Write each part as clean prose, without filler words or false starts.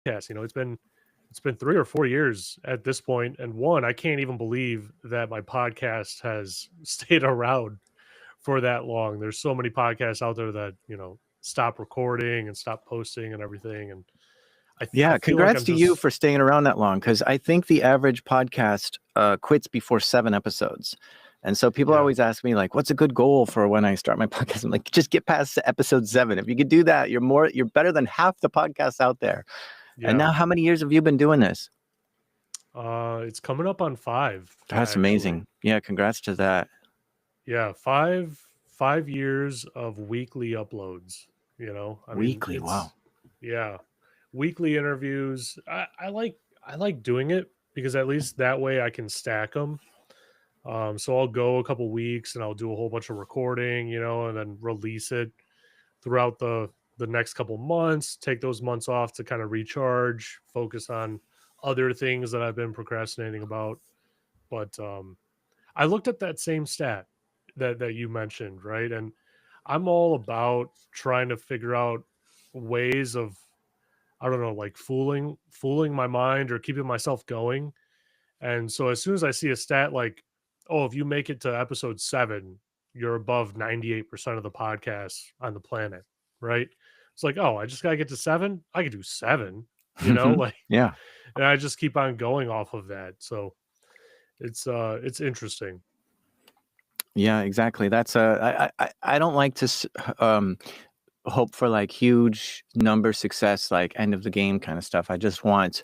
podcast. It's been 3 or 4 years at this point, and one, I can't even believe that my podcast has stayed around for that long. There's so many podcasts out there that stop recording and stop posting and everything, and I Yeah, feel like congrats I'm to you just for staying around that long, because I think the average podcast quits before 7 episodes. And so people yeah always ask me, like, what's a good goal for when I start my podcast? I'm like, just get past episode 7. If you could do that, you're better than half the podcasts out there. And yeah. now, how many years have you been doing this? It's coming up on 5 That's actually. amazing. Yeah, congrats to that. Yeah, 5 years of weekly uploads. I mean, Weekly, wow. yeah, weekly interviews. I like doing it because at least that way I can stack them. So I'll go a couple weeks and I'll do a whole bunch of recording, and then release it throughout the next couple months. Take those months off to kind of recharge, focus on other things that I've been procrastinating about. But I looked at that same stat that you mentioned, right? And I'm all about trying to figure out ways of, I don't know, like fooling my mind or keeping myself going. And so as soon as I see a stat like, oh, if you make it to episode 7, you're above 98% of the podcasts on the planet, right? It's like, oh, I just gotta get to 7. I could do 7, like, Yeah. and I just keep on going off of that. So it's interesting. Yeah, exactly. That's I don't like to hope for like huge number success, like end of the game kind of stuff. I just want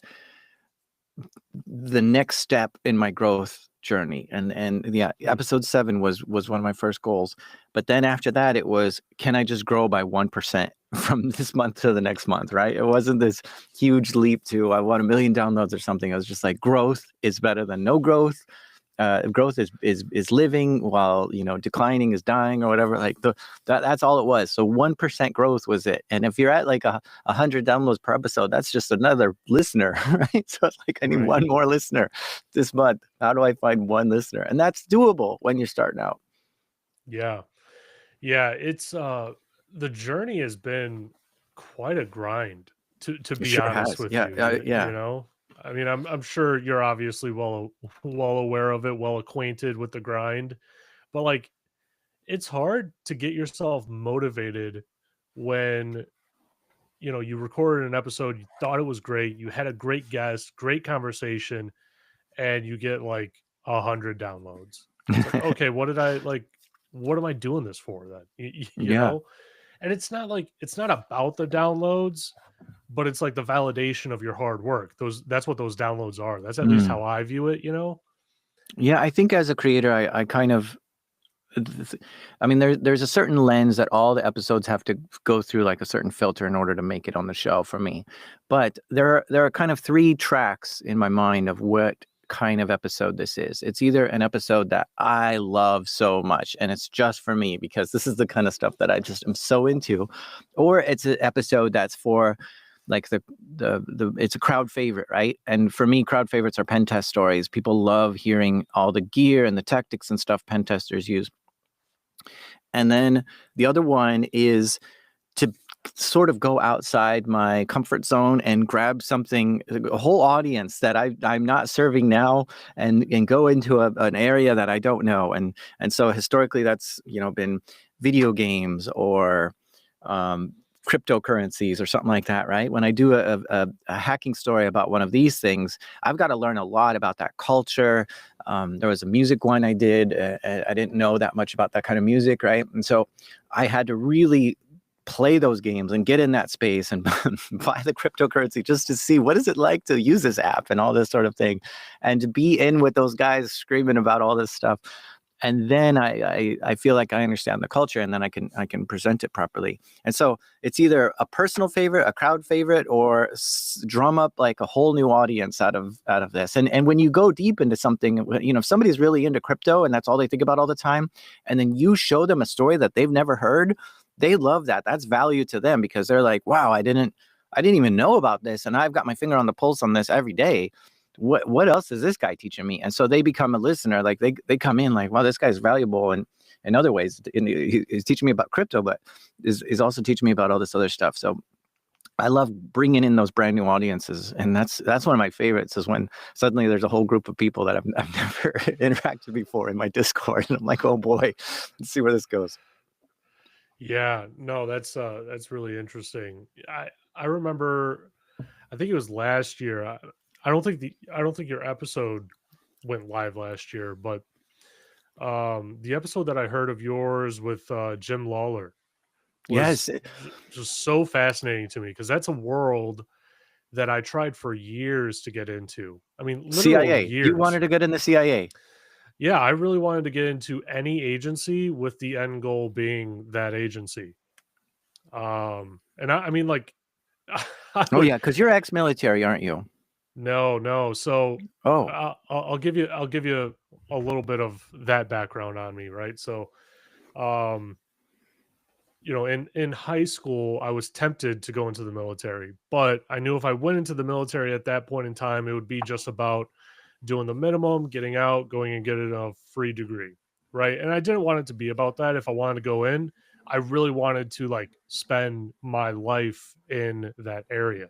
the next step in my growth journey. And yeah, episode 7 was one of my first goals. But then after that, it was, can I just grow by 1% from this month to the next month, right? It wasn't this huge leap to I want 1 million downloads or something. I was just like, growth is better than no growth. Growth is living, while declining is dying, or whatever. Like that's all it was. So 1% growth was it. And if you're at like 100 downloads per episode, that's just another listener, right? So it's like, I need Right. one more listener this month. How do I find one listener? And that's doable when you're starting out. Yeah. Yeah, it's the journey has been quite a grind to It be sure honest has. with Yeah, you. yeah. I mean, I'm sure you're obviously well aware of it, well acquainted with the grind, but like it's hard to get yourself motivated when you recorded an episode, you thought it was great, you had a great guest, great conversation, and you get like 100 downloads. It's like, okay, what am I doing this for then? Yeah. And it's not about the downloads, but it's like the validation of your hard work. That's what those downloads are. That's at least Mm. how I view it. Yeah, I think as a creator, I kind of, I mean, there's a certain lens that all the episodes have to go through, like a certain filter in order to make it on the show for me. But there are kind of 3 tracks in my mind of what kind of episode this is. It's either an episode that I love so much and it's just for me because this is the kind of stuff that I just am so into, or it's an episode that's for like the it's a crowd favorite, right? And for me, crowd favorites are pen test stories. People love hearing all the gear and the tactics and stuff pen testers use. And then the other one is to sort of go outside my comfort zone and grab something, a whole audience that I'm not serving now, and go into an area that I don't know. And so historically, that's been video games or cryptocurrencies or something like that, right? When I do a hacking story about one of these things, I've got to learn a lot about that culture. There was a music one I did. I didn't know that much about that kind of music, right? And so I had to really play those games and get in that space and buy the cryptocurrency just to see what is it like to use this app and all this sort of thing, and to be in with those guys screaming about all this stuff. And then I feel like I understand the culture, and then I can present it properly. And so it's either a personal favorite, a crowd favorite, or drum up like a whole new audience out of this. And when you go deep into something, if somebody's really into crypto and that's all they think about all the time, and then you show them a story that they've never heard, they love that. That's value to them because they're like, wow, I didn't even know about this, and I've got my finger on the pulse on this every day. What else is this guy teaching me? And so they become a listener. Like they come in like, wow, this guy's valuable in other ways. He's teaching me about crypto, but is also teaching me about all this other stuff. So I love bringing in those brand new audiences, and that's one of my favorites. Is when suddenly there's a whole group of people that I've never interacted before in my Discord, and I'm like, oh boy, let's see where this goes. Yeah, no, that's really interesting. I remember, I think it was last year. I don't think your episode went live last year, but the episode that I heard of yours with Jim Lawler was Yes, just so fascinating to me because that's a world that I tried for years to get into. I mean, literal CIA. You wanted years. to get in the CIA. Yeah, I really wanted to get into any agency with the end goal being that agency. And I mean, like, I Oh would yeah, because you're ex-military, aren't you? no, no. So Oh, I'll give you a little bit of that background on me, right? So, um, in high school, I was tempted to go into the military, but I knew if I went into the military at that point in time, it would be just about doing the minimum, getting out, going and getting a free degree, right? And I didn't want it to be about that. If I wanted to go in, I really wanted to like spend my life in that area.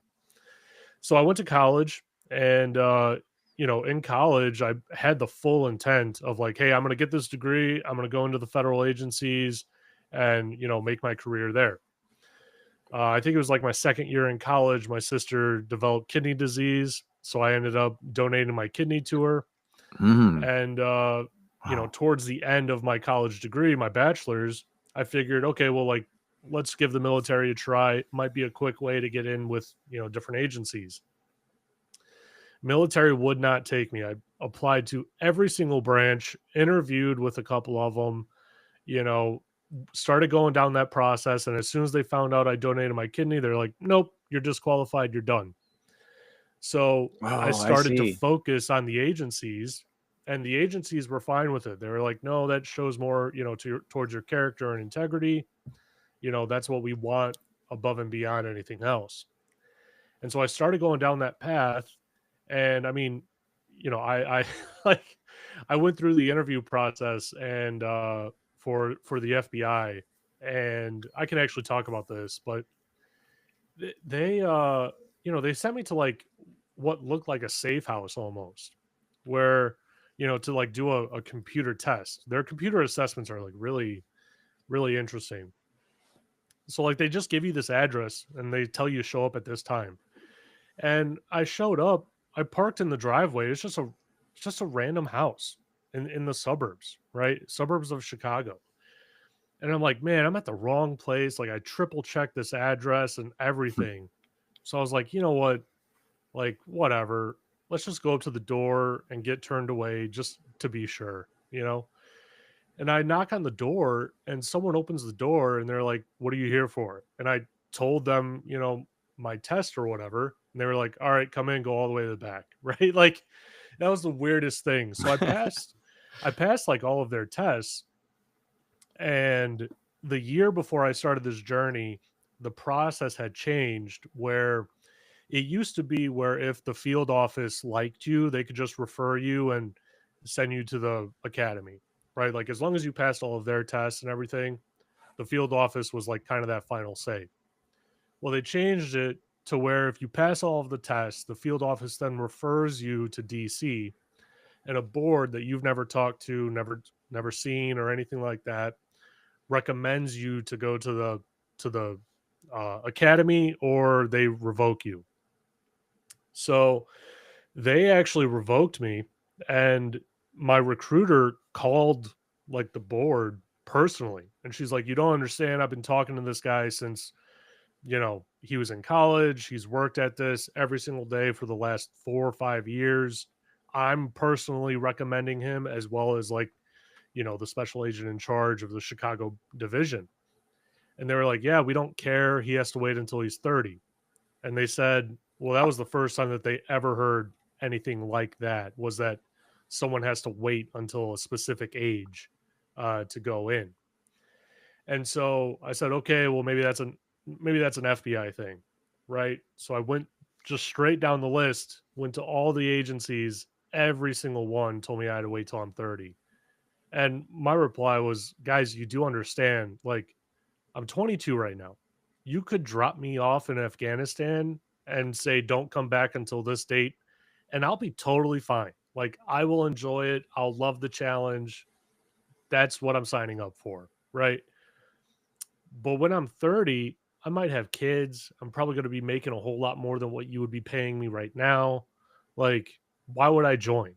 So I went to college and in college I had the full intent of like, hey, I'm going to get this degree, I'm going to go into the federal agencies and, make my career there. I think it was like my second year in college, my sister developed kidney disease, so I ended up donating my kidney to her. mm, And wow. towards the end of my college degree, my bachelor's, I figured, okay, well, like, let's give the military a try. It might be a quick way to get in with, different agencies. Military would not take me. I applied to every single branch, interviewed with a couple of them, you know, started going down that process. And as soon as they found out I donated my kidney, they're like, nope, you're disqualified. You're done. So I Oh, I started to see. focus on the agencies, and the agencies were fine with it. They were like, no, that shows more, towards your character and integrity. That's what we want above and beyond anything else. And so I started going down that path. And I mean, I like I went through the interview process and for the FBI, and I can actually talk about this, but they sent me to like what looked like a safe house almost, where to like do a computer test. Their computer assessments are like really, really interesting. So like they just give you this address and they tell you to show up at this time. And I showed up, I parked in the driveway. It's just a random house in the suburbs, right? Suburbs of Chicago. And I'm like, man, I'm at the wrong place. Like I triple checked this address and everything. So I was like, you know what? Like, whatever. Let's just go up to the door and get turned away just to be sure. And I knock on the door and someone opens the door and they're like, what are you here for? And I told them, my test or whatever. And they were like, all right, come in, go all the way to the back. Right. Like, that was the weirdest thing. So I passed like all of their tests. And the year before I started this journey, the process had changed where it used to be where if the field office liked you, they could just refer you and send you to the academy, right? Like as long as you passed all of their tests and everything, the field office was like kind of that final say. Well, they changed it to where if you pass all of the tests, the field office then refers you to DC, and a board that you've never talked to, never seen or anything like that recommends you to go to the academy, or they revoke you. So they actually revoked me, and my recruiter called like the board personally, and she's like, you don't understand, I've been talking to this guy since he was in college, he's worked at this every single day for the last 4 or 5 years. I'm personally recommending him, as well as like the special agent in charge of the Chicago division. And they were like, yeah, we don't care, he has to wait until he's 30. And they said, well, that was the first time that they ever heard anything like that, was that someone has to wait until a specific age to go in. And so I said, okay, well, maybe that's an FBI thing, right? So I went just straight down the list, went to all the agencies, every single one told me I had to wait till I'm 30. And my reply was, guys, you do understand, like, I'm 22 right now. you could drop me off in Afghanistan and say, don't come back until this date, and I'll be totally fine. Like, I will enjoy it. I'll love the challenge. That's what I'm signing up for. Right. But when I'm 30, I might have kids. I'm probably going to be making a whole lot more than what you would be paying me right now. Like, why would I join?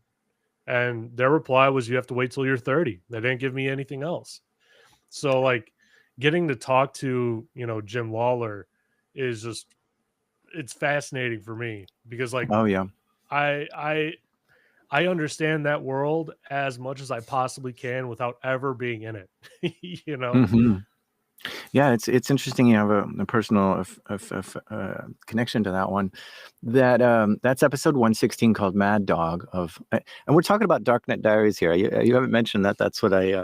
And their reply was, you have to wait till you're 30. They didn't give me anything else. So, like, getting to talk to, Jim Lawler is just, it's fascinating for me because, like, Oh yeah. I I I understand that world as much as I possibly can without ever being in it. you know? Hmm. Yeah, it's interesting. You have a personal connection to that one. That's episode 116 called Mad Dog and we're talking about Darknet Diaries here. You haven't mentioned that.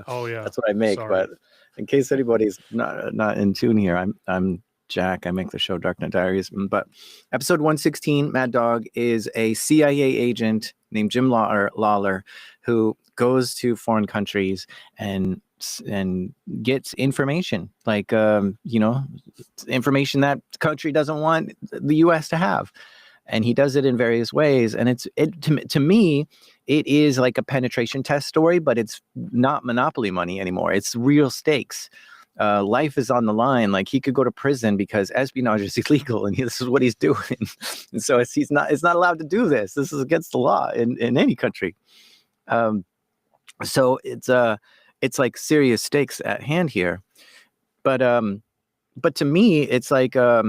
Oh yeah. That's what I make. Sorry. But in case anybody's not in tune here, I'm Jack. I make the show Darknet Diaries. But episode 116, Mad Dog, is a CIA agent named Jim Lawler who goes to foreign countries and gets information like information that the country doesn't want the US to have, and he does it in various ways. And to me it is like a penetration test story, but it's not Monopoly money anymore. It's real stakes. Life is on the line. Like, he could go to prison because espionage is illegal, and this is what he's doing. And so he's not allowed to do this. This is against the law in any country. So it's like serious stakes at hand here. But to me, it's like I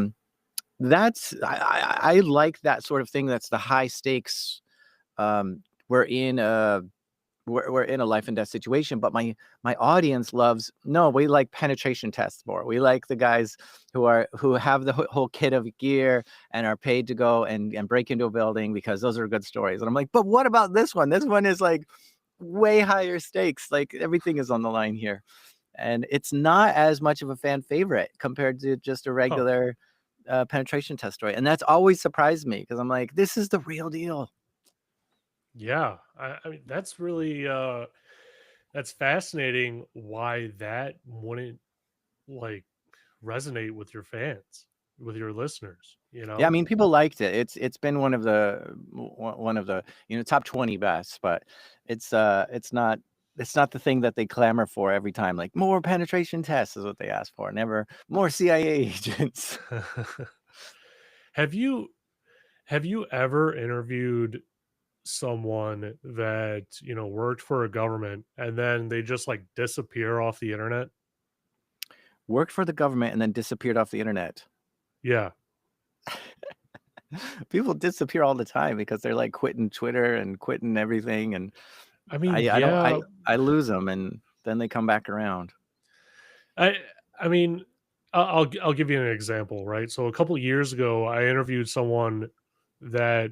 like that sort of thing. That's the high stakes. We're in a life and death situation, but my audience we like penetration tests more. We like the guys who have the whole kit of gear and are paid to go and break into a building, because those are good stories. And I'm like, but what about this one? This one is like way higher stakes. Like, everything is on the line here, and it's not as much of a fan favorite compared to just a Huh. regular penetration test story. And that's always surprised me, because I'm like, this is the real deal. Yeah. I mean, that's really that's fascinating why that wouldn't, like, resonate with your fans, with your listeners, you Yeah, I know? mean, people liked it. It's been one of the top 20 best, but it's not the thing that they clamor for every time. Like, more penetration tests is what they ask for. Never more CIA agents. have you have you ever interviewed someone that, worked for a government and then they just, like, disappear off the internet? Worked for the government and then disappeared off the internet. Yeah. People disappear all the time because they're like quitting Twitter and quitting everything, and I mean, I don't yeah. I lose them, and then they come back around. I I mean, I'll give you an example, right? So a couple years ago, I interviewed someone that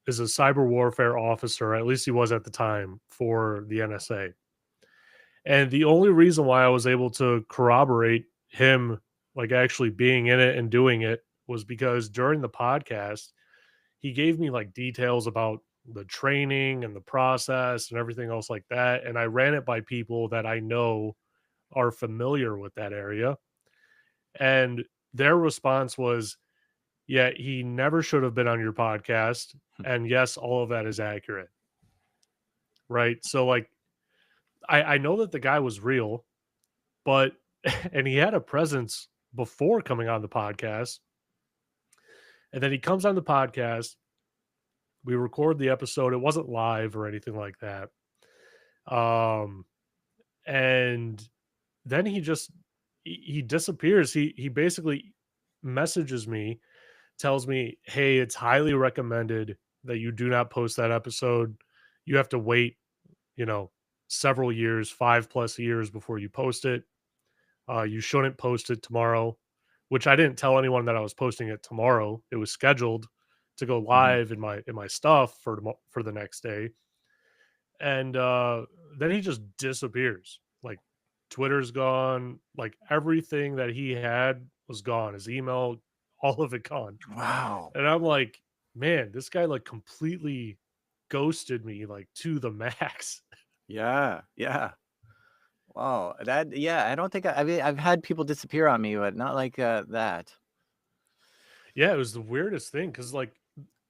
is a cyber warfare officer, at least he was at the time, for the NSA. And the only reason why I was able to corroborate him, like, actually being in it and doing it, was because during the podcast, he gave me, like, details about the training and the process and everything else like that. And I ran it by people that I know are familiar with that area. And their response was, yeah, he never should have been on your podcast. And yes, all of that is accurate. Right. So, like, I know that the guy was real, but and he had a presence before coming on the podcast. And then he comes on the podcast. We record the episode. It wasn't live or anything like that. Um, and then he disappears. He basically messages me, tells me, "Hey, it's highly recommended that you do not post that episode. You have to wait, you know, several years, 5+ years before you post it. You shouldn't post it tomorrow," which I didn't tell anyone that I was posting it tomorrow. It was scheduled to go Mhm. live in my stuff for the next day. And then he just disappears. Like, Twitter's gone, like, everything that he had was gone. His email, all of it gone. Wow. And I'm like, man, this guy, like, completely ghosted me, like, to the max. Yeah, yeah. Wow, that yeah, I don't think I mean, I've had people disappear on me, but not like, that. Yeah, it was the weirdest thing because like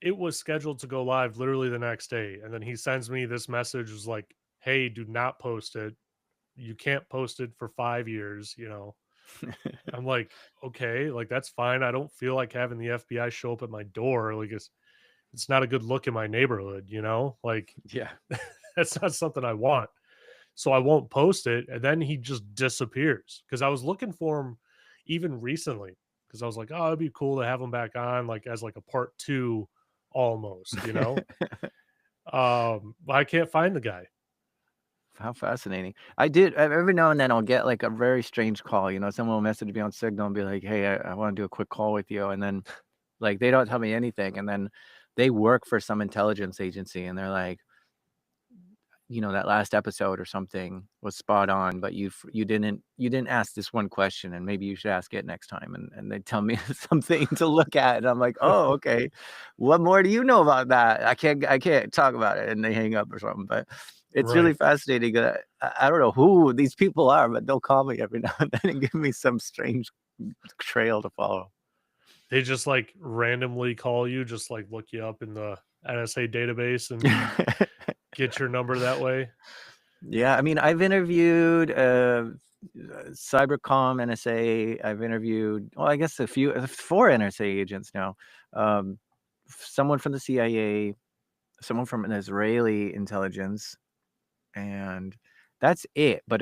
it was scheduled to go live literally the next day, and then he sends me this message was like, "Hey, do not post it. You can't post it for 5 years." I'm like, okay, like that's fine. I don't feel like having the FBI show up at my door. Like it's not a good look in my neighborhood. Like Yeah. that's not something I want. So I won't post it. And then he just disappears. Cause I was looking for him even recently. Cause I was like, oh, it'd be cool to have him back on, like as like a part two almost. But I can't find the guy. How fascinating. Every now and then I'll get like a very strange call, someone will message me on Signal and be like, "Hey, I want to do a quick call with you." And then like they don't tell me anything. And then they work for some intelligence agency and they're like, that last episode or something was spot on, but you didn't ask this one question and maybe you should ask it next time. And they tell me something to look at and I'm like, oh, okay. What more do you know about that? I can't talk about it. And they hang up or something. But it's really Right. fascinating. I don't know who these people are, but they'll call me every now and then and give me some strange trail to follow. They just like randomly call you, just like look you up in the NSA database and get your number that way. Yeah, I mean, I've interviewed Cybercom, NSA. I've interviewed, well, I guess four NSA agents now. Um, Someone from the CIA, someone from an Israeli intelligence, and that's it. But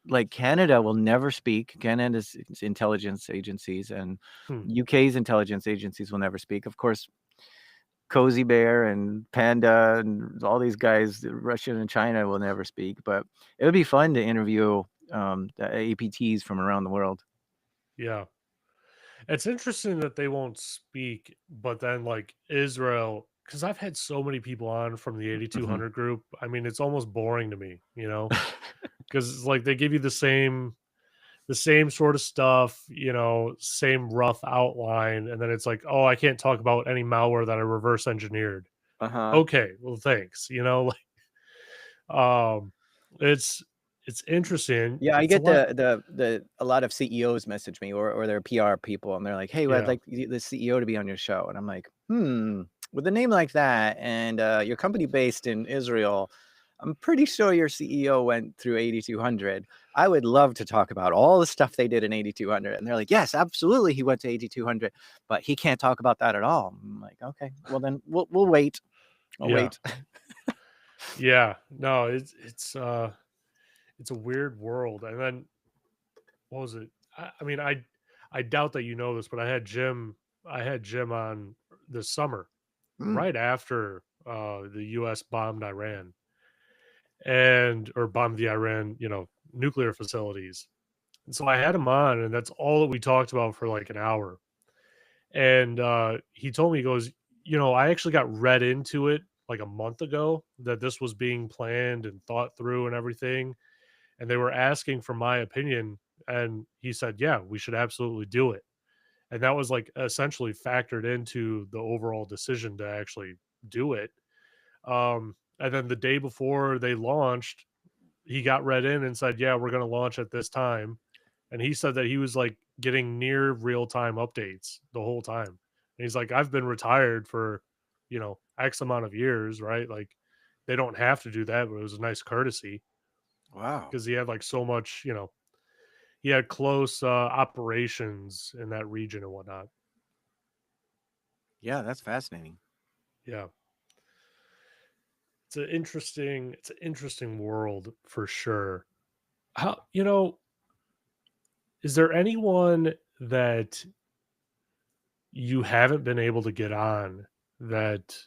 like Canada will never speak. Canada's intelligence agencies and Hmm. UK's intelligence agencies will never speak. Of course, Cozy Bear and Panda and all these guys, Russia and China will never speak, but it would be fun to interview the APTs from around the world. Yeah. It's interesting that they won't speak, but then like Israel, because I've had so many people on from the Mhm. 8200 group. I mean, it's almost boring to me, because like they give you the same sort of stuff, same rough outline, and then it's like, oh, I can't talk about any malware that I reverse engineered. Uh-huh. Okay, well, thanks. Um, it's it's interesting. Yeah, I It's a get lot. the a lot of CEOs message me or their PR people, and they're like, "Hey, well, I'd Yeah, like the CEO to be on your show." And I'm like, with a name like that and your company based in Israel, I'm pretty sure your CEO went through 8200. I would love to talk about all the stuff they did in 8200. And they're like, "Yes, absolutely, he went to 8200, but he can't talk about that at all." I'm like, "Okay, well then we'll wait. I'll yeah, wait." yeah. No, it's a weird world. And then what was it? I mean, I doubt that you know this, but I had Jim on this summer, Mm, right after the US bombed Iran and or bombed the Iran nuclear facilities. And so I had him on, and that's all that we talked about for like an hour. And he told me, he goes, I actually got read into it like a month ago that this was being planned and thought through and everything. And they were asking for my opinion. And he said, yeah, we should absolutely do it. And that was like essentially factored into the overall decision to actually do it. And then the day before they launched, he got read in and said, yeah, we're going to launch at this time. And he said that he was like getting near real time updates the whole time. And he's like, I've been retired for X amount of years, right? Like they don't have to do that, but it was a nice courtesy wow. because he had like so much, he had close operations in that region and whatnot. Yeah, that's fascinating. Yeah. It's an interesting world for sure. Is there anyone that you haven't been able to get on that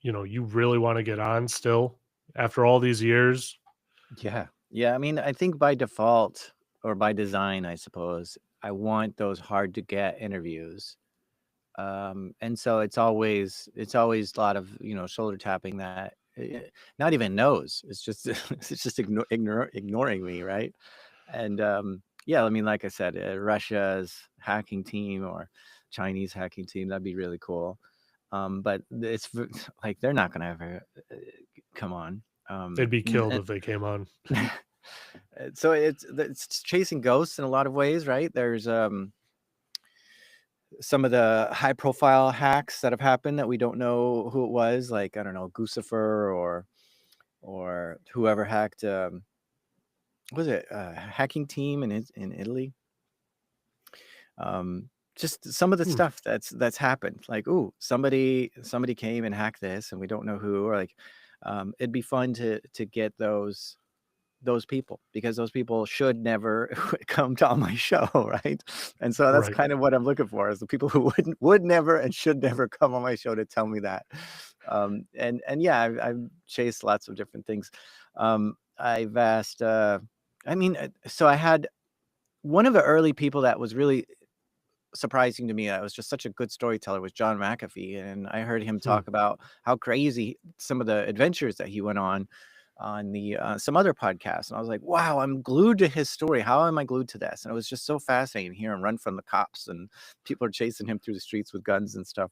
you really want to get on still after all these years? Yeah. Yeah, I mean, I think by default or by design, I suppose, I want those hard to get interviews. And so it's always a lot of, shoulder tapping that not even knows. It's just it's just ignoring me, right? And yeah, I mean, like I said, Russia's hacking team or Chinese hacking team, that'd be really cool. But like they're not gonna ever come on. They'd be killed And if they came on. So it's chasing ghosts in a lot of ways, right? There's some of the high profile hacks that have happened that we don't know who it was, like I don't know, Guccifer or whoever hacked what was it hacking team in Italy. Just some of the Hmm, stuff that's happened, like, ooh, somebody came and hacked this and we don't know who, or like it'd be fun to get those people, because those people should never come to on my show, right? And so that's right. kind of what I'm looking for, is the people who would never and should never come on my show to tell me that. And yeah, I've chased lots of different things. I've asked. I mean, so I had one of the early people that was really surprising to me, that was just such a good storyteller, was John McAfee, and I heard him Hmm, talk about how crazy some of the adventures that he went on the some other podcasts, and I was like, wow, I'm glued to his story. How am I glued to this? And it was just so fascinating to hear him run from the cops and people are chasing him through the streets with guns and stuff.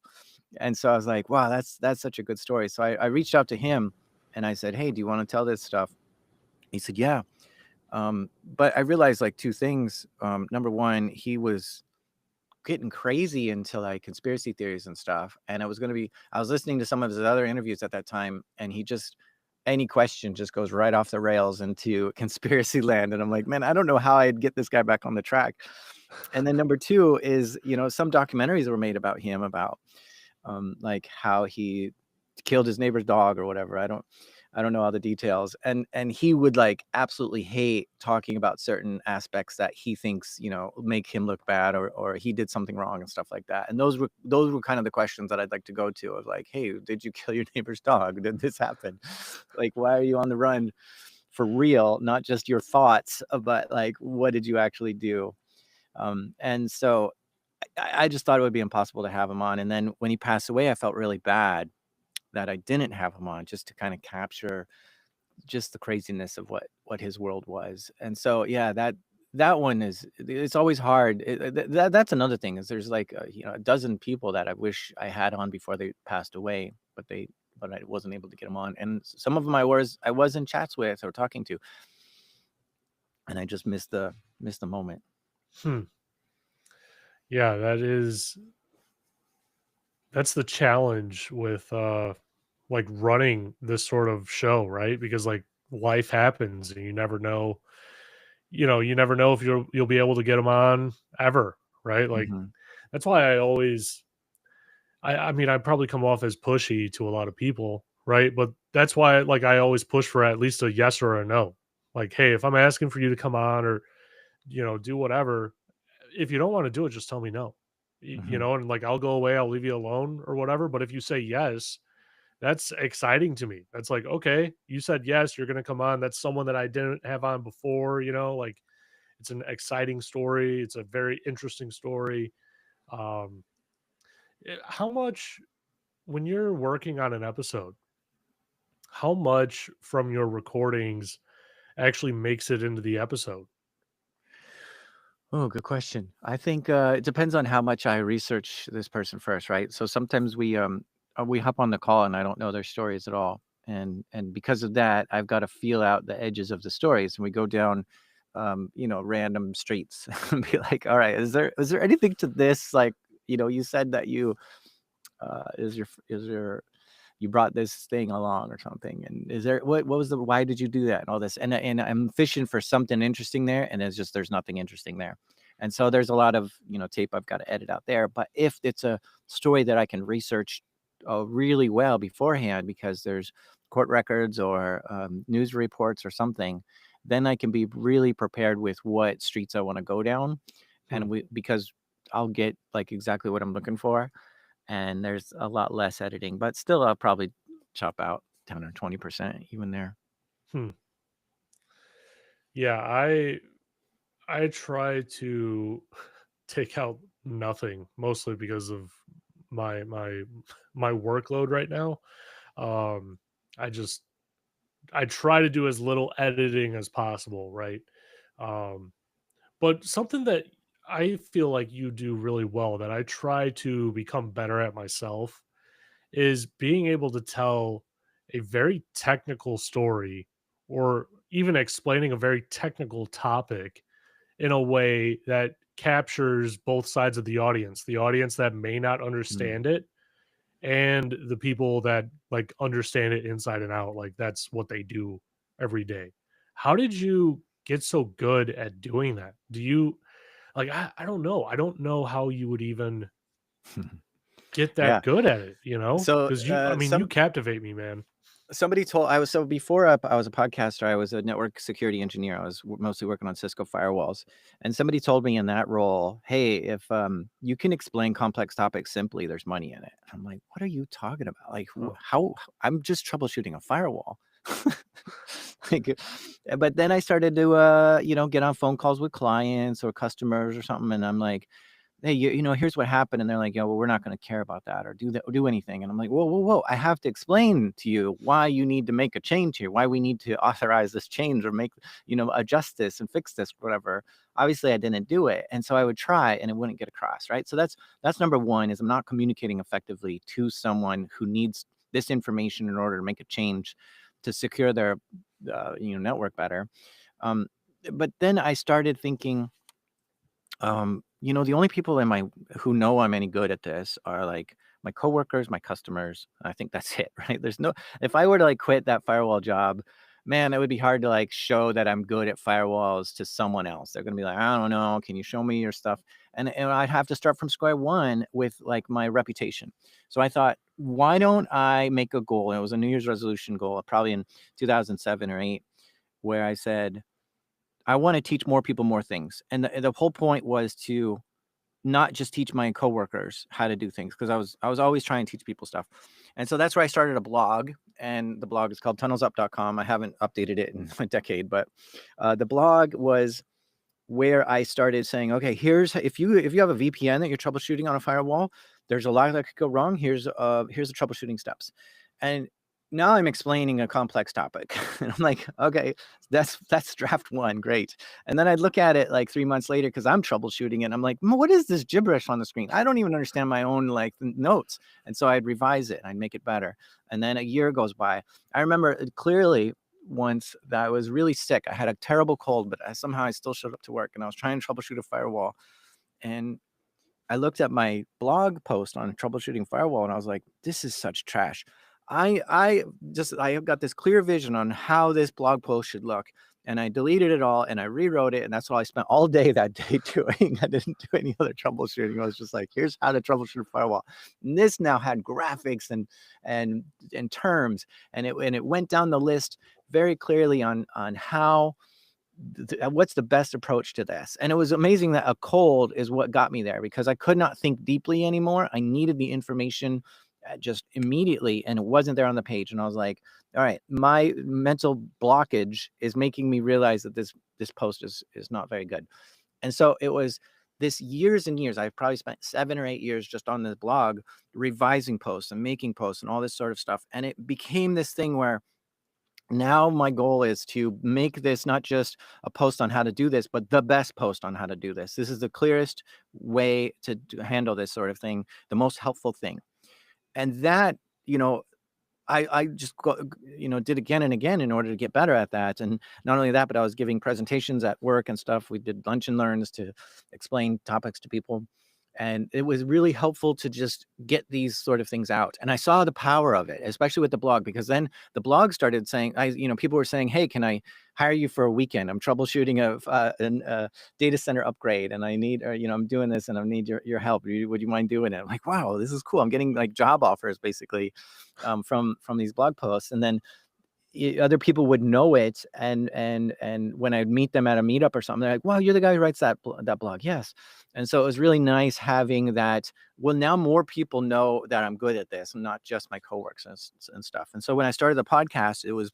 And so I was like, wow, that's such a good story. So I reached out to him and I said, hey, do you want to tell this stuff? He said, yeah. But I realized like two things. Number one, he was getting crazy into like conspiracy theories and stuff. And I was listening to some of his other interviews at that time, and he just, any question just goes right off the rails into conspiracy land. And I'm like, man, I don't know how I'd get this guy back on the track. And then number two is, some documentaries were made about him, about like how he killed his neighbor's dog or whatever. I don't know all the details. And he would like absolutely hate talking about certain aspects that he thinks, make him look bad, or he did something wrong and stuff like that. And those were kind of the questions that I'd like to go to, of like, hey, did you kill your neighbor's dog? Did this happen? Like, why are you on the run for real? Not just your thoughts, but like, what did you actually do? And so I just thought it would be impossible to have him on. And then when he passed away, I felt really bad that I didn't have him on, just to kind of capture just the craziness of what his world was. And so yeah, that one it's always hard. That's another thing, is there's like a dozen people that I wish I had on before they passed away, but I wasn't able to get them on. And some of them I was in chats with or talking to, and I just missed the moment. hmm. Yeah, that's the challenge with like running this sort of show, right? Because like life happens and you never know if you'll be able to get them on ever, right? Like Hmm. that's why I mean, I probably come off as pushy to a lot of people, right? But that's why like I always push for at least a yes or a no. Like, hey, if I'm asking for you to come on or do whatever, if you don't want to do it, just tell me no. Hmm. And like I'll go away, I'll leave you alone or whatever. But if you say yes, that's exciting to me. That's like, okay, you said yes, you're gonna come on. That's someone that I didn't have on before, like it's an exciting story. It's a very interesting story. Um, how much when you're working on an episode, how much from your recordings actually makes it into the episode? Oh, good question. I think it depends on how much I research this person first, right? So sometimes we hop on the call and I don't know their stories at all, and because of that, I've got to feel out the edges of the stories, and we go down, random streets and be like, all right, is there anything to this? Like, you said that is your you brought this thing along or something, and is there what was the why did you do that and all this, and I'm fishing for something interesting there, and there's nothing interesting there. And so there's a lot of tape I've got to edit out there. But if it's a story that I can research really well beforehand, because there's court records or news reports or something, then I can be really prepared with what streets I want to go down, Hmm. and because I'll get like exactly what I'm looking for, and there's a lot less editing, but still I'll probably chop out 10 or 20% even there. Hmm. Yeah, I try to take out nothing, mostly because of my my workload right now. Um, I just I try to do as little editing as possible, right? Um, but something that I feel like you do really well that I try to become better at myself is being able to tell a very technical story or even explaining a very technical topic in a way that captures both sides of the audience that may not Mm. understand it, and the people that like understand it inside and out. Like that's what they do every day. How did you get so good at doing that? Do you like I don't know. I don't know how you would even get Yeah. that good at it, you know? So Because you I mean, you captivate me, man. somebody told I was so before I was a podcaster, I was a network security engineer. I was mostly working on Cisco firewalls, and somebody told me in that role, "Hey, if you can explain complex topics simply, there's money in it." I'm like, "What are you talking about? Like, Huh. how? I'm just troubleshooting a firewall." Like, but then I started to get on phone calls with clients or customers or something, and I'm like, hey, here's what happened. And they're like, yeah, well, we're not going to care about that or do that or do anything. And I'm like, whoa, whoa, whoa. I have to explain to you why you need to make a change here, why we need to authorize this change or make, adjust this and fix this, whatever. Obviously I didn't do it. And so I would try and it wouldn't get across. Right. So that's number one is I'm not communicating effectively to someone who needs this information in order to make a change to secure their, network better. Um, but then I started thinking, the only people who know I'm any good at this are like my coworkers, my customers. I think that's it, right? If I were to like quit that firewall job, man, it would be hard to like show that I'm good at firewalls to someone else. They're gonna be like, I don't know, can you show me your stuff? And I'd have to start from square one with like my reputation. So I thought, why don't I make a goal? And it was a New Year's resolution goal, probably in 2007 or eight, where I said, I want to teach more people more things. And the whole point was to not just teach my coworkers how to do things because I was always trying to teach people stuff. And so that's where I started a blog, and the blog is called tunnelsup.com. I haven't updated it in a decade, but the blog was where I started saying, okay, here's if you have a VPN that you're troubleshooting on a firewall, there's a lot that could go wrong. Here's the troubleshooting steps. And now I'm explaining a complex topic. And I'm like, okay, that's draft one, great. And then I'd look at it like 3 months later because I'm troubleshooting it. And I'm like, what is this gibberish on the screen? I don't even understand my own like notes. And so I'd revise it and I'd make it better. And then a year goes by. I remember clearly once that I was really sick. I had a terrible cold, but somehow I still showed up to work and I was trying to troubleshoot a firewall. And I looked at my blog post on troubleshooting firewall and I was like, this is such trash. I have got this clear vision on how this blog post should look. And I deleted it all and I rewrote it. And that's all I spent all day that day doing. I didn't do any other troubleshooting. I was just like, here's how to troubleshoot a firewall. And this now had graphics and terms. And it went down the list very clearly on how what's the best approach to this. And it was amazing that a cold is what got me there because I could not think deeply anymore. I needed the information just immediately and it wasn't there on the page. And I was like, all right, my mental blockage is making me realize that this post is not very good. And so it was this years and years. I've probably spent 7 or 8 years just on this blog revising posts and making posts and all this sort of stuff. And it became this thing where now my goal is to make this not just a post on how to do this, but the best post on how to do this. This is the clearest way to handle this sort of thing, the most helpful thing. And that, I just did again and again in order to get better at that. And not only that, but I was giving presentations at work and stuff. We did lunch and learns to explain topics to people. And it was really helpful to just get these sort of things out. And I saw the power of it, especially with the blog, because then the blog started saying, people were saying, hey, can I hire you for a weekend? I'm troubleshooting a data center upgrade and I need, I'm doing this and I need your help. Would you mind doing it? I'm like, wow, this is cool. I'm getting like job offers basically from these blog posts. And then other people would know it, and when I'd meet them at a meetup or something, they're like, wow, you're the guy who writes that blog. Yes. And so it was really nice having that. Well, now more people know that I'm good at this and not just my coworkers and stuff. And so when I started the podcast, it was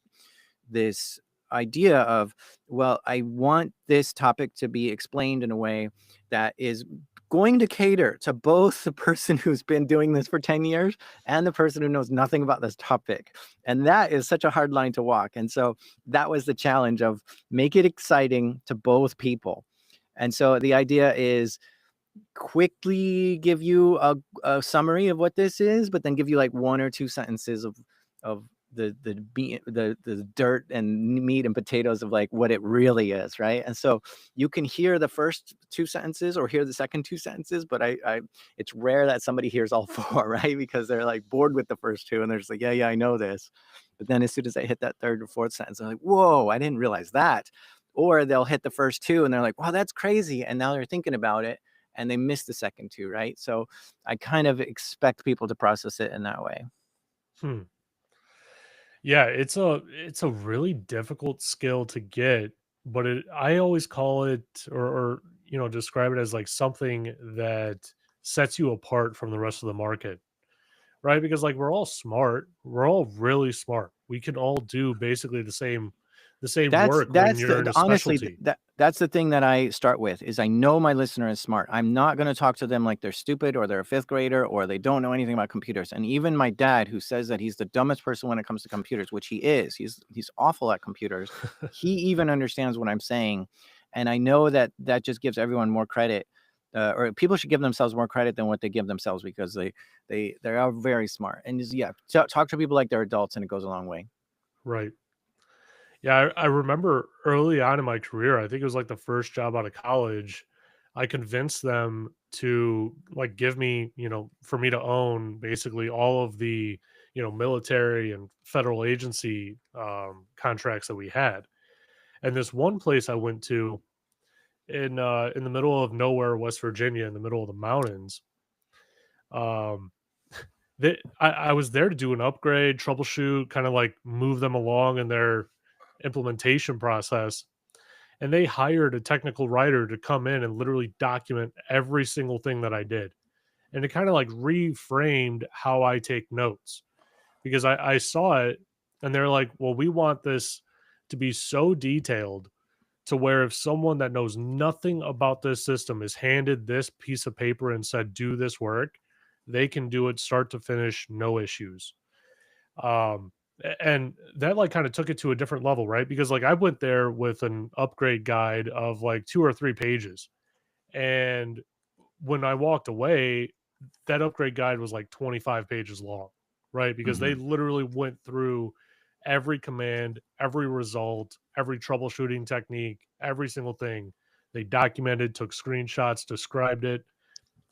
this idea of, well, I want this topic to be explained in a way that is going to cater to both the person who's been doing this for 10 years and the person who knows nothing about this topic. And that is such a hard line to walk. And so that was the challenge of make it exciting to both people. And so the idea is quickly give you a summary of what this is, but then give you like 1 or 2 sentences of the dirt and meat and potatoes of like what it really is, right? And so you can hear the first two sentences or hear the second two sentences, but I it's rare that somebody hears all four, right? Because they're like bored with the first two and they're just like, yeah, I know this. But then as soon as I hit that third or fourth sentence, they're like, whoa, I didn't realize that. Or they'll hit the first two and they're like, wow, that's crazy. And now they're thinking about it and they miss the second two, right? So I kind of expect people to process it in that way. Hmm. Yeah, it's a really difficult skill to get, but I always call it, or describe it as like something that sets you apart from the rest of the market, right? Because like we're all smart, we're all really smart. We can all do basically the same That's work when that's you're in the a honestly, specialty. that's the thing that I start with is I know my listener is smart. I'm not gonna talk to them like they're stupid or they're a 5th grader or they don't know anything about computers. And even my dad, who says that he's the dumbest person when it comes to computers, which he is, he's awful at computers. He even understands what I'm saying, and I know that that just gives everyone more credit, or people should give themselves more credit than what they give themselves because they are very smart. And just, yeah, talk to people like they're adults, and it goes a long way. Right. Yeah, I remember early on in my career, I think it was like the first job out of college, I convinced them to like give me, for me to own basically all of the, military and federal agency contracts that we had. And this one place I went to in the middle of nowhere, West Virginia, in the middle of the mountains, um, I was there to do an upgrade, troubleshoot, kind of like move them along in their implementation process, and they hired a technical writer to come in and literally document every single thing that I did. And it kind of like reframed how I take notes because I saw it and they're like, well, we want this to be so detailed to where if someone that knows nothing about this system is handed this piece of paper and said, do this work, they can do it start to finish, no issues. And that like kind of took it to a different level, right? Because like I went there with an upgrade guide of like 2 or 3 pages. And when I walked away, that upgrade guide was like 25 pages long, right? Because they Mhm. literally went through every command, every result, every troubleshooting technique, every single thing. They documented, took screenshots, described it,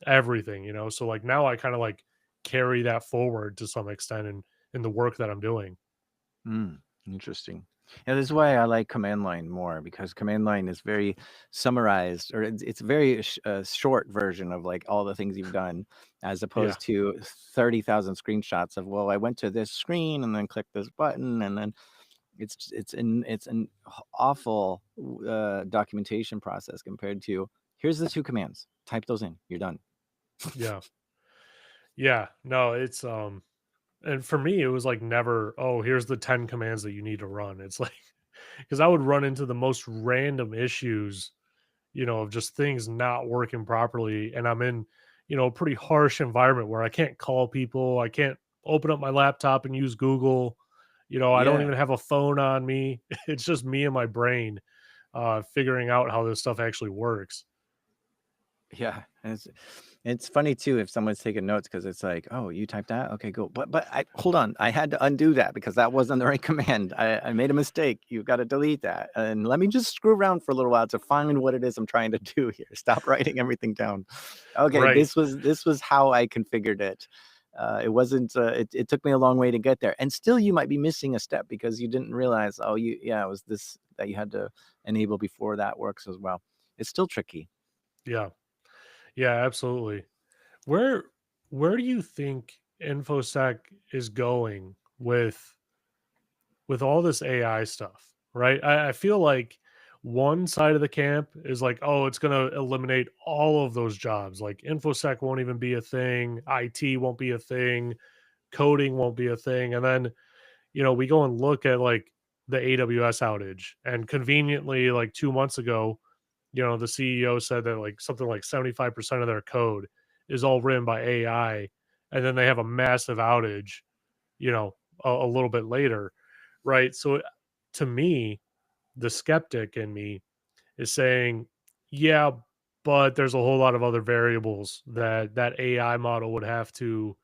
everything. So like now I kind of like carry that forward to some extent in the work that I'm doing. Mm, interesting. Yeah, this is why I like command line more because command line is very summarized, or it's very short version of like all the things you've done, as Yeah. opposed to 30,000 screenshots of, well, I went to this screen and then clicked this button, and then it's an awful documentation process compared to here's the two commands, type those in, you're done. Yeah. Yeah. No, it's and for me it was like never, oh, here's the 10 commands that you need to run. It's like because I would run into the most random issues, of just things not working properly. And I'm in, a pretty harsh environment where I can't call people, I can't open up my laptop and use Google. I don't Yeah. even have a phone on me. It's just me and my brain figuring out how this stuff actually works. Yeah, and it's funny too if someone's taking notes because it's like, oh, you typed that, okay, cool. But I hold on, I had to undo that because that wasn't the right command. I made a mistake. You got to delete that, and let me just screw around for a little while to find what it is I'm trying to do here. Stop writing everything down. Okay, Right. this was how I configured it. It wasn't. It took me a long way to get there, and still, you might be missing a step because you didn't realize. Oh, yeah, it was this that you had to enable before that works as well. It's still tricky. Yeah. Yeah, absolutely. Where where do you think infosec is going with all this AI stuff, right? I feel like one side of the camp is like, oh, it's going to eliminate all of those jobs. Like infosec won't even be a thing, IT won't be a thing, coding won't be a thing. And then, we go and look at like the AWS outage, and conveniently like 2 months ago, the CEO said that like something like 75% of their code is all written by AI, and then they have a massive outage, a little bit later, right? So to me, the skeptic in me is saying, yeah, but there's a whole lot of other variables that AI model would have to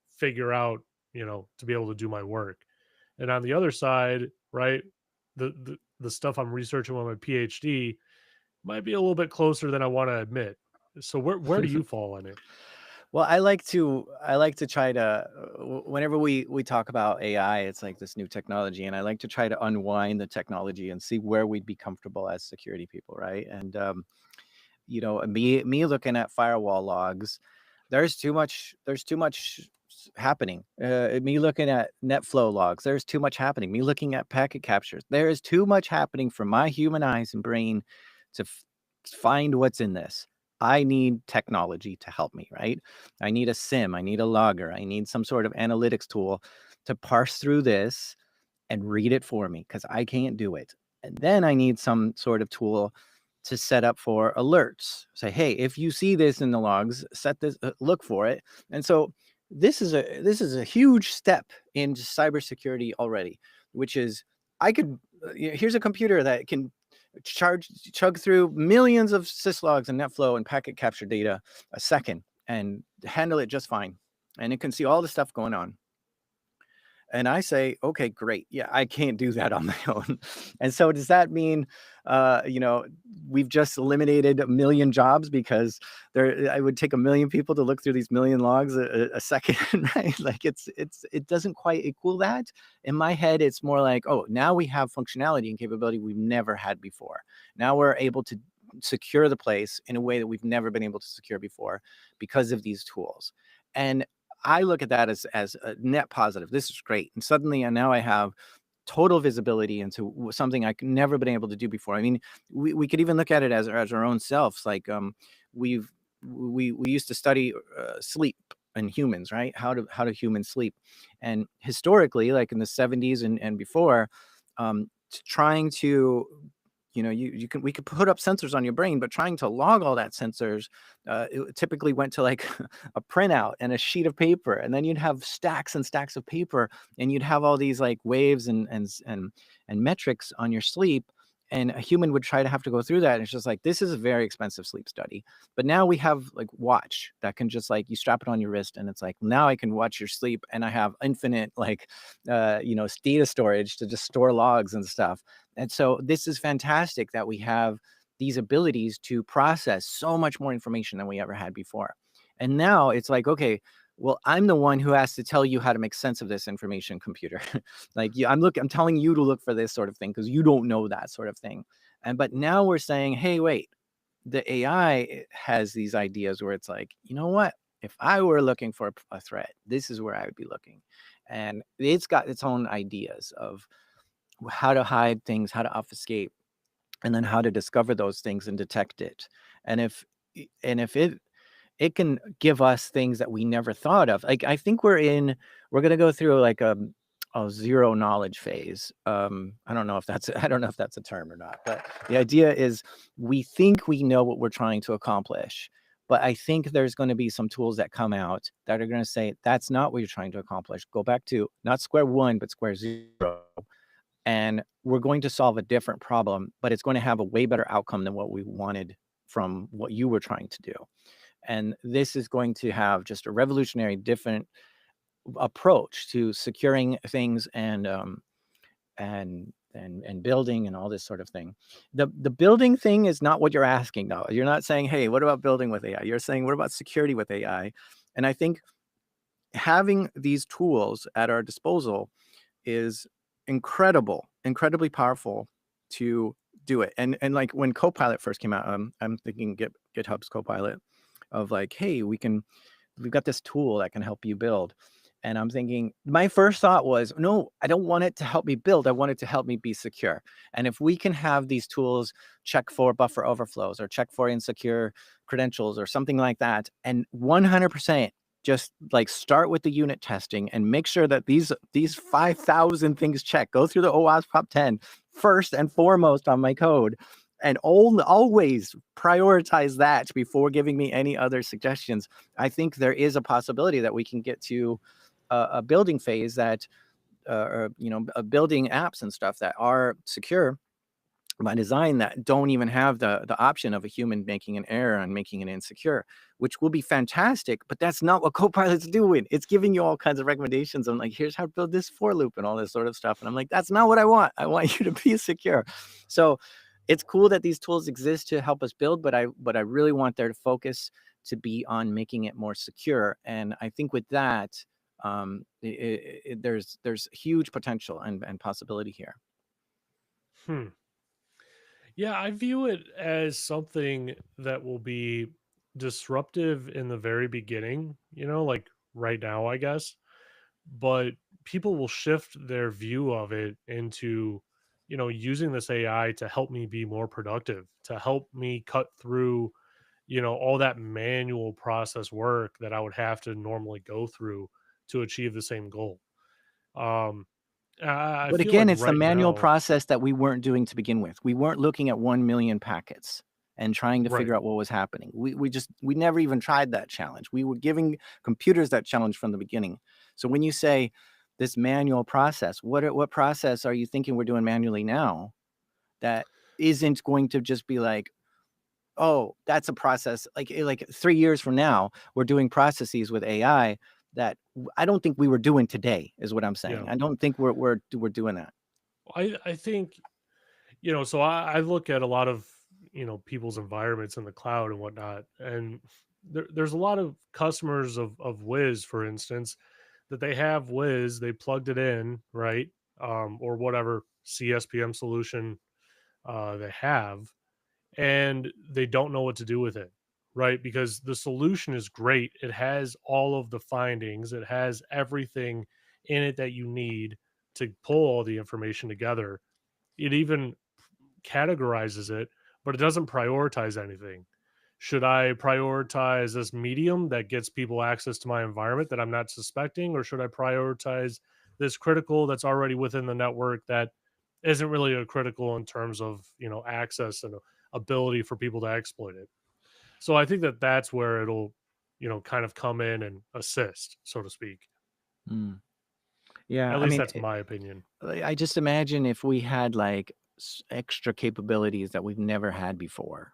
figure out, to be able to do my work. And on the other side, right, the stuff I'm researching with my PhD might be a little bit closer than I want to admit. So where do you fall on it? Well, I like to try to whenever we talk about AI, it's like this new technology, and I like to try to unwind the technology and see where we'd be comfortable as security people, right? And you know, me looking at firewall logs, there's too much happening. Me looking at NetFlow logs, there's too much happening. Me looking at packet captures, there is too much happening for my human eyes and brain to find what's in this. I need technology to help me, right? I need a SIM, I need a logger, I need some sort of analytics tool to parse through this and read it for me because I can't do it. And then I need some sort of tool to set up for alerts. Say, hey, if you see this in the logs, set this, look for it. And so this is a huge step in cybersecurity already, which is I could here's a computer that can chug through millions of syslogs and NetFlow and packet capture data a second and handle it just fine. And it can see all the stuff going on. And I say, okay, great. Yeah, I can't do that on my own. And so does that mean, you know, we've just eliminated a million jobs because I would take a million people to look through these million logs a second, right? Like it doesn't quite equal that. In my head, it's more like, oh, now we have functionality and capability we've never had before. Now we're able to secure the place in a way that we've never been able to secure before because of these tools. And I look at that as a net positive. This is great. And suddenly, and now I have total visibility into something I've never been able to do before. I mean, we could even look at it as our own selves. Like we've we used to study sleep in humans, right? How do humans sleep? And historically, like in the 70s and before, trying to you can we could put up sensors on your brain, but trying to log all that sensors, it typically went to like a printout and a sheet of paper, and then you'd have stacks and stacks of paper, and you'd have all these like waves and metrics on your sleep. And a human would try to have to go through that. And it's just like, this is a very expensive sleep study. But now we have like watch that can just like, you strap it on your wrist and it's like, now I can watch your sleep and I have infinite like, data storage to just store logs and stuff. And so this is fantastic that we have these abilities to process so much more information than we ever had before. And now it's like, okay, well, I'm the one who has to tell you how to make sense of this information, computer. Like, I'm telling you to look for this sort of thing because you don't know that sort of thing. But now we're saying, hey, wait, the AI has these ideas where it's like, you know what? If I were looking for a threat, this is where I would be looking. And it's got its own ideas of how to hide things, how to obfuscate, and then how to discover those things and detect it. And if it can give us things that we never thought of. Like I think we're gonna go through like a zero knowledge phase. I don't know if that's a term or not, but the idea is we think we know what we're trying to accomplish. But I think there's going to be some tools that come out that are going to say that's not what you're trying to accomplish. Go back to not square one, but square zero, and we're going to solve a different problem, but it's going to have a way better outcome than what we wanted from what you were trying to do. And this is going to have just a revolutionary different approach to securing things and building and all this sort of thing. The building thing is not what you're asking though. You're not saying, hey, what about building with AI? You're saying, what about security with AI? And I think having these tools at our disposal is incredibly powerful to do it. And like when Copilot first came out, I'm thinking GitHub's Copilot of like, hey, we've got this tool that can help you build. And I'm thinking, my first thought was, no, I don't want it to help me build. I want it to help me be secure. And if we can have these tools check for buffer overflows or check for insecure credentials or something like that, and 100% just like start with the unit testing and make sure that these 5,000 things check, go through the OWASP top 10 first and foremost on my code, and always prioritize that before giving me any other suggestions. I think there is a possibility that we can get to a building phase that, building apps and stuff that are secure by design that don't even have the option of a human making an error and making it insecure, which will be fantastic. But that's not what Copilot's doing. It's giving you all kinds of recommendations on like, here's how to build this for loop and all this sort of stuff. And I'm like, that's not what I want. I want you to be secure. So it's cool that these tools exist to help us build, but I really want their focus to be on making it more secure. And I think with that, there's huge potential and possibility here. Hmm. Yeah, I view it as something that will be disruptive in the very beginning, like right now, I guess. But people will shift their view of it into, using this AI to help me be more productive, to help me cut through, all that manual process work that I would have to normally go through to achieve the same goal. Um, I But feel like again, it's the right manual now, process that we weren't doing to begin with. We weren't looking at 1 million packets and trying to right. figure out what was happening. We never even tried that challenge. We were giving computers that challenge from the beginning. So when you say this manual process, what process are you thinking we're doing manually now that isn't going to just be like, oh, that's a process like 3 years from now, we're doing processes with AI that I don't think we were doing today is what I'm saying. Yeah. I don't think we're doing that. I think, so I look at a lot of, people's environments in the cloud and whatnot. And there's a lot of customers of Wiz, for instance, that they have Wiz, they plugged it in, right? Or whatever CSPM solution they have, and they don't know what to do with it, right? Because the solution is great. It has all of the findings, it has everything in it that you need to pull all the information together. It even categorizes it, but it doesn't prioritize anything. Should I prioritize this medium that gets people access to my environment that I'm not suspecting, or should I prioritize this critical that's already within the network that isn't really a critical in terms of access and ability for people to exploit it? So I think that that's where it'll kind of come in and assist, so to speak. Mm. Yeah, At I least mean, that's my opinion. I just imagine if we had like extra capabilities that we've never had before.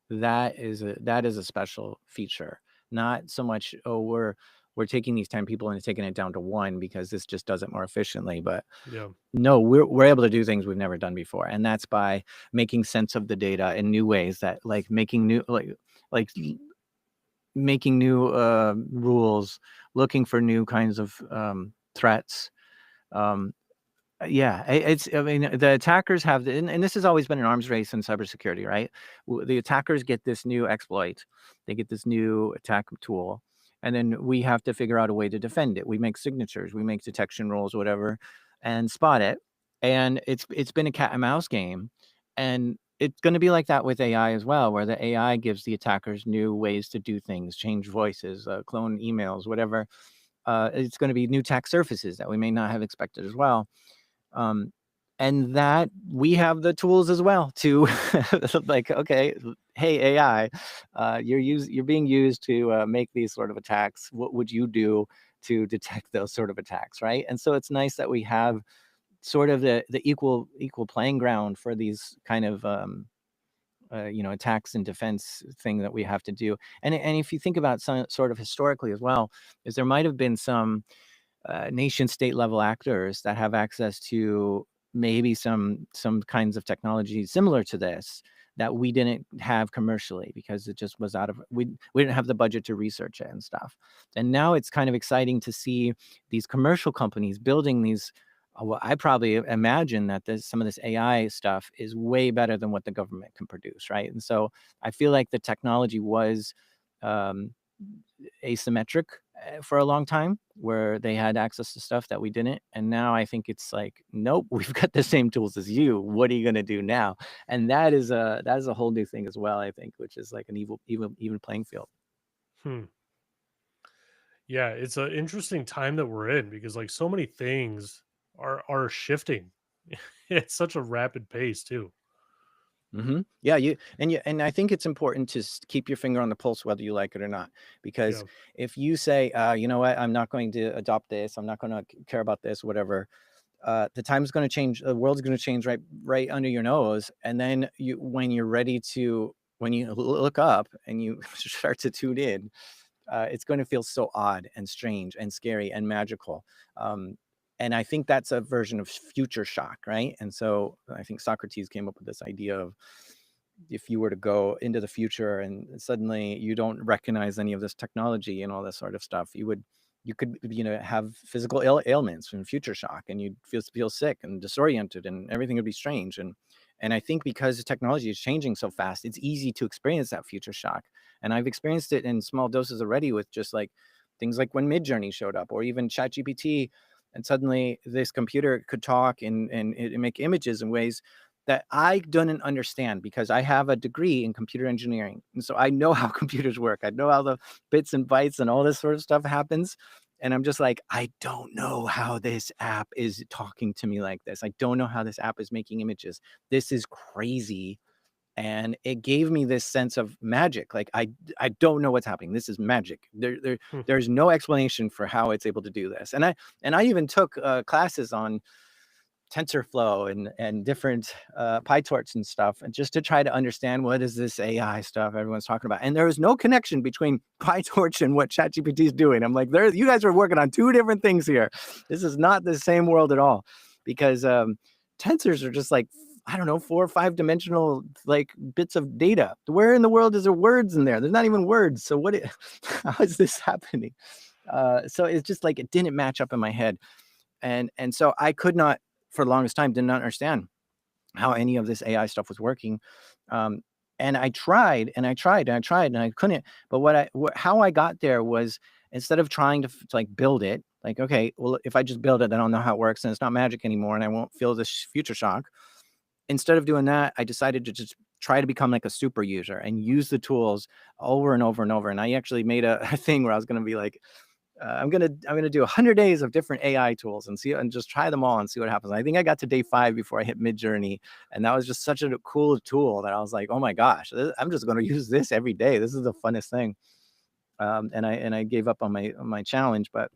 That is a special feature. Not so much, oh, we're taking these 10 people and taking it down to one because this just does it more efficiently. But Yeah. no, we're able to do things we've never done before, and that's by making sense of the data in new ways that like like making new rules, looking for new kinds of threats. Um, yeah, I mean, the attackers have and this has always been an arms race in cybersecurity, right? The attackers get this new exploit, they get this new attack tool, and then we have to figure out a way to defend it. We make signatures, we make detection rules, whatever, and spot it. And it's been a cat and mouse game, and it's going to be like that with AI as well, where the AI gives the attackers new ways to do things, change voices, clone emails, whatever. It's going to be new attack surfaces that we may not have expected as well, um, and that we have the tools as well to like, okay, hey AI, you're being used to make these sort of attacks. What would you do to detect those sort of attacks, right? And so it's nice that we have sort of the equal playing ground for these kind of attacks and defense thing that we have to do. And if you think about some sort of historically as well, is there might have been some nation state level actors that have access to maybe some kinds of technology similar to this that we didn't have commercially because it just was out of we didn't have the budget to research it and stuff. And now it's kind of exciting to see these commercial companies building these. Well, I probably imagine that some of this AI stuff is way better than what the government can produce, right? And so I feel like the technology was um, asymmetric for a long time where they had access to stuff that we didn't, and now I think it's like, nope, we've got the same tools as you, what are you going to do now? And that is a whole new thing as well, I think, which is like an even playing field. Hmm. Yeah, it's an interesting time that we're in because like so many things are shifting. It's such a rapid pace too. Yeah, and I think it's important to keep your finger on the pulse whether you like it or not, because Yeah. if you say, you know what, I'm not going to adopt this, I'm not going to care about this, whatever, the time's going to change, the world's going to change right under your nose, and then when you're ready to, when you look up and you start to tune in, it's going to feel so odd and strange and scary and magical. um, and I think that's a version of future shock, right? And so I think Socrates came up with this idea of, if you were to go into the future and suddenly you don't recognize any of this technology and all this sort of stuff, you could, have physical ailments from future shock, and you'd feel sick and disoriented, and everything would be strange. And I think because the technology is changing so fast, it's easy to experience that future shock. And I've experienced it in small doses already, with just like things like when Midjourney showed up, or even ChatGPT, and suddenly this computer could talk and it make images in ways that I didn't understand, because I have a degree in computer engineering. And so I know how computers work. I know how the bits and bytes and all this sort of stuff happens. And I'm just like, I don't know how this app is talking to me like this. I don't know how this app is making images. This is crazy. And it gave me this sense of magic. Like, I don't know what's happening. This is magic. Hmm. There's no explanation for how it's able to do this. And I even took classes on TensorFlow and different PyTorch and stuff, and just to try to understand what is this AI stuff everyone's talking about. And there was no connection between PyTorch and what ChatGPT is doing. I'm like, you guys are working on two different things here. This is not the same world at all, because tensors are just like, I don't know, 4 or 5 dimensional like bits of data. Where in the world is there words in there? There's not even words. So how is this happening? So it's just like, it didn't match up in my head. And so I could not, for the longest time, didn't understand how any of this AI stuff was working. Um, and I tried and I tried and I tried and I couldn't. But how I got there was, instead of trying to like build it, like, okay, well, if I just build it, then I'll know how it works and it's not magic anymore and I won't feel this future shock. Instead of doing that, I decided to just try to become like a super user and use the tools over and over and over. And I actually made a thing where I was going to be like, I'm gonna do 100 days of different AI tools and see, and just try them all and see what happens. I think I got to day 5 before I hit Midjourney, and that was just such a cool tool that I was like, oh my gosh, I'm just going to use this every day. This is the funnest thing. And I gave up on my challenge, but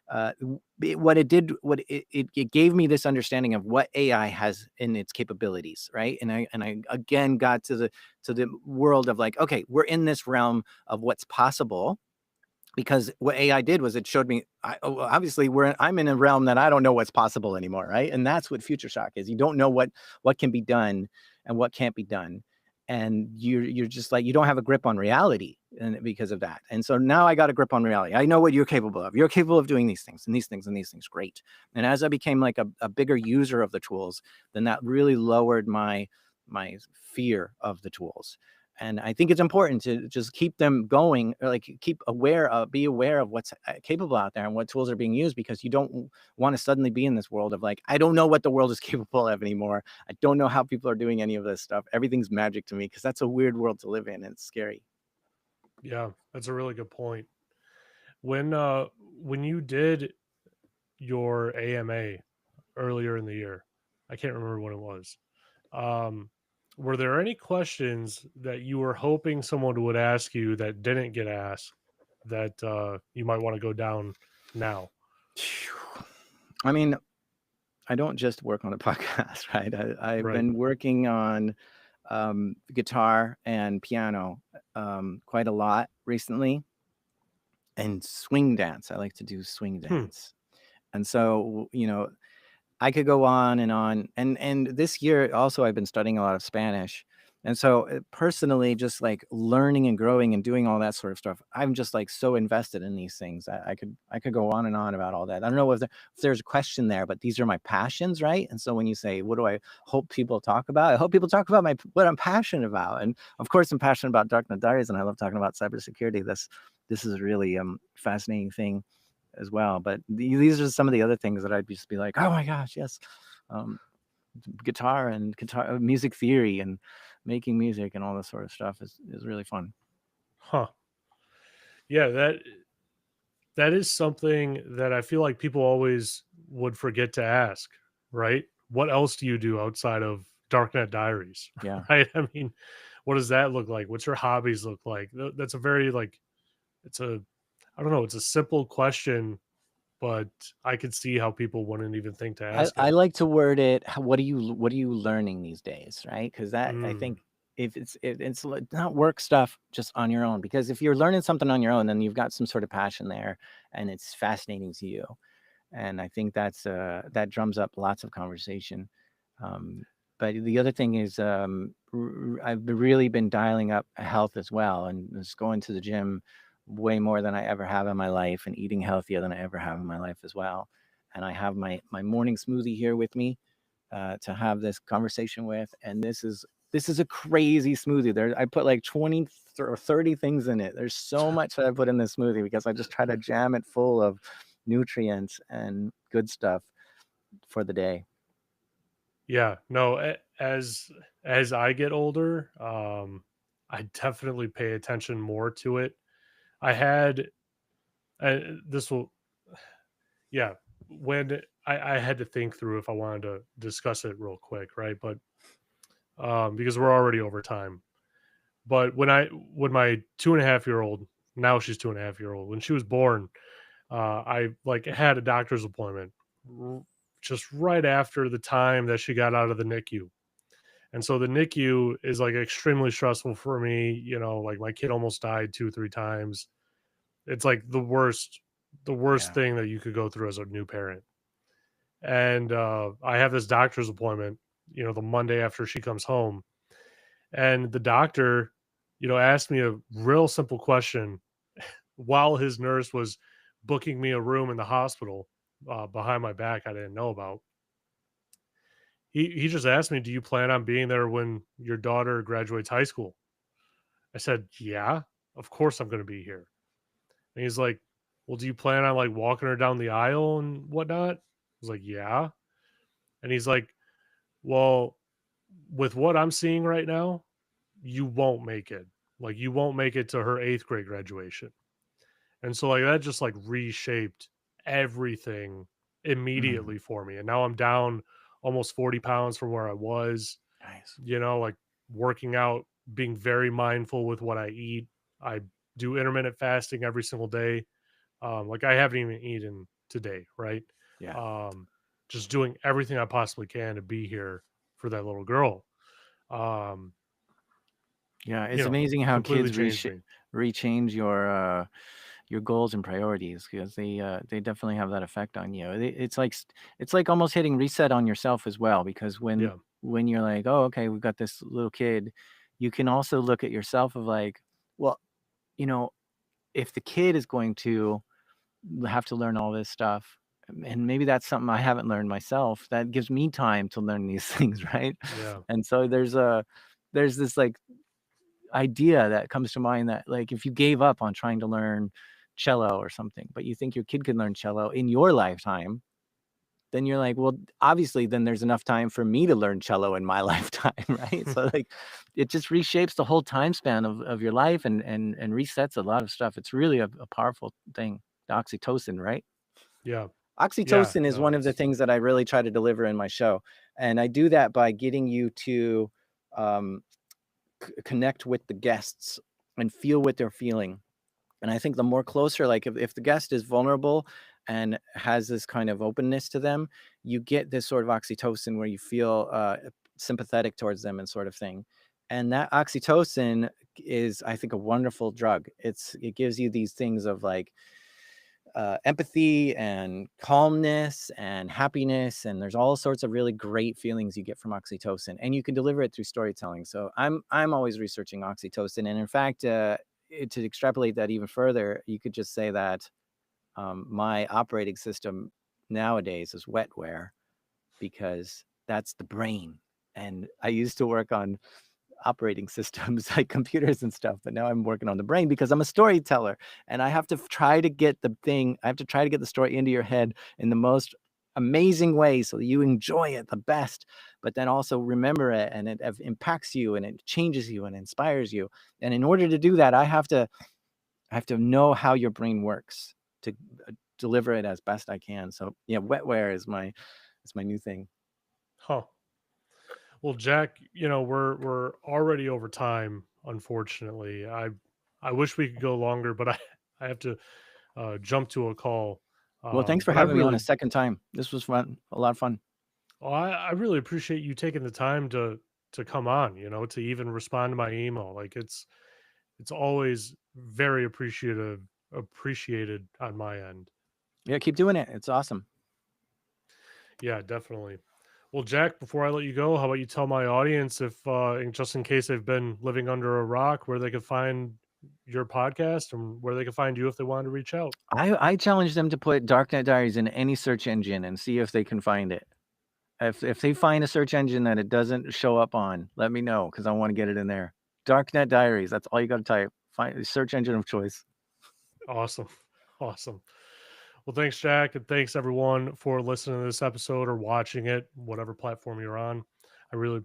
what it did, it gave me this understanding of what AI has in its capabilities, right? And I again got to the world of like, okay, we're in this realm of what's possible, because what AI did was it showed me, obviously I'm in a realm that I don't know what's possible anymore, right? And that's what future shock is. You don't know what can be done and what can't be done, and you're just like, you don't have a grip on reality, and because of that. And so now I got a grip on reality. I know what you're capable of. You're capable of doing these things and these things and these things. Great. And as I became like a bigger user of the tools, then that really lowered my fear of the tools. And I think it's important to just keep them going, or like be aware of what's capable out there and what tools are being used, because you don't want to suddenly be in this world of like, I don't know what the world is capable of anymore. I don't know how people are doing any of this stuff. Everything's magic to me, because that's a weird world to live in and it's scary. Yeah, that's a really good point. When you did your AMA earlier in the year, I can't remember when it was. Um, were there any questions that you were hoping someone would ask you that didn't get asked that you might want to go down now? I mean, I don't just work on a podcast, right? I've Right. been working on guitar and piano quite a lot recently, and swing dance. I like to do swing Hmm. dance. And so, I could go on and on. And this year also I've been studying a lot of Spanish. And so personally, just like learning and growing and doing all that sort of stuff, I'm just like so invested in these things. I could go on and on about all that. I don't know if there's a question there, but these are my passions, right? And so when you say, what do I hope people talk about? I hope people talk about what I'm passionate about. And of course, I'm passionate about Darknet Diaries, and I love talking about cybersecurity. This is a really fascinating thing as well. But these are some of the other things that I'd just be like, oh my gosh, yes. Um, guitar music theory and making music and all this sort of stuff is really fun. Huh. Yeah, that is something that I feel like people always would forget to ask, right? What else do you do outside of Darknet Diaries? Yeah. Right? I mean, what does that look like? What's your hobbies look like? That's a very like it's a I don't know, it's a simple question, but I could see how people wouldn't even think to I ask I it. like to word it, what are you learning these days, right? Because that I Mm, think if it's not work stuff just on your own, because if you're learning something on your own, then you've got some sort of passion there, and it's fascinating to you. And I think that drums up lots of conversation. Um, but the other thing is, I've really been dialing up health as well, and just going to the gym way more than I ever have in my life, and eating healthier than I ever have in my life as well. And I have my morning smoothie here with me to have this conversation with, and this is a crazy smoothie. There, I put like 20 or 30 things in it. There's so much that I put in this smoothie because I just try to jam it full of nutrients and good stuff for the day. yeah, no, as I get older, I definitely pay attention more to it. I had this will yeah, when I had to think through if I wanted to discuss it real quick, right? But because we're already over time. But when my 2.5 year old, now she's 2.5 year old, when she was born, I like had a doctor's appointment r- just right after the time that she got out of the NICU. And so the NICU is like extremely stressful for me. Like my kid almost died 2, 3 times. It's like the worst Yeah. thing that you could go through as a new parent. And I have this doctor's appointment, the Monday after she comes home. And the doctor, asked me a real simple question while his nurse was booking me a room in the hospital behind my back I didn't know about. He just asked me, "Do you plan on being there when your daughter graduates high school?" I said, "Yeah, of course I'm going to be here." And he's like, "Well, do you plan on like walking her down the aisle and whatnot?" I was like, "Yeah." And he's like, "Well, with what I'm seeing right now, you won't make it. Like you won't make it to her 8th grade graduation." And so like that just like reshaped everything Mm, immediately for me. And now I'm down almost 40 pounds from where I was, nice. like working out, being very mindful with what I eat. I do intermittent fasting every single day. Like I haven't even eaten today, right? Yeah. Um, just doing everything I possibly can to be here for that little girl. Um, Yeah. It's amazing how completely kids changed me. rechange your goals and priorities, because they definitely have that effect on you. It's like almost hitting reset on yourself as well, because Yeah. when you're like, oh, okay, we've got this little kid, you can also look at yourself of like, well, you know, if the kid is going to have to learn all this stuff, and maybe that's something I haven't learned myself, that gives me time to learn these things, right? Yeah. And so there's this like idea that comes to mind that like if you gave up on trying to learn cello or something, but you think your kid can learn cello in your lifetime, then you're like, well, obviously then there's enough time for me to learn cello in my lifetime, right? So like it just reshapes the whole time span of your life, and resets a lot of stuff. It's really a powerful thing. The oxytocin, right? Yeah. Yeah. Oxytocin is No, one of the it's things that I really try to deliver in my show. And I do that by getting you to um, connect with the guests and feel what they're feeling. And I think the more closer, like if the guest is vulnerable and has this kind of openness to them, you get this sort of oxytocin where you feel sympathetic towards them and sort of thing. And that oxytocin is, I think, a wonderful drug. It gives you these things of like empathy and calmness and happiness, and there's all sorts of really great feelings you get from oxytocin, and you can deliver it through storytelling. So I'm always researching oxytocin, and in fact, to extrapolate that even further, you could just say that my operating system nowadays is wetware, because that's the brain. And I used to work on operating systems like computers and stuff, but now I'm working on the brain because I'm a storyteller, and I have to try to get the story into your head in the most amazing way so that you enjoy it the best, but then also remember it, and it impacts you, and it changes you and inspires you. And in order to do that, I have to know how your brain works to deliver it as best I can. So yeah, wetware is my new thing. huh. Well, Jack, we're already over time, unfortunately. I wish we could go longer, but I have to jump to a call. Well, thanks for But I having me on a really, second time. This was fun, a lot of fun. well, I really appreciate you taking the time to come on. To even respond to my email. Like it's always very appreciated on my end. Yeah, keep doing it. It's awesome. Yeah, definitely. Well, Jack, before I let you go, how about you tell my audience if, just in case they've been living under a rock, where they could find your podcast and where they could find you if they wanted to reach out. I challenge them to put Darknet Diaries in any search engine and see if they can find it. If they find a search engine that it doesn't show up on, let me know because I want to get it in there. Darknet Diaries. That's all you got to type. Find search engine of choice. Awesome. Awesome. Well, thanks, Jack, and thanks everyone for listening to this episode or watching it, whatever platform you're on. I really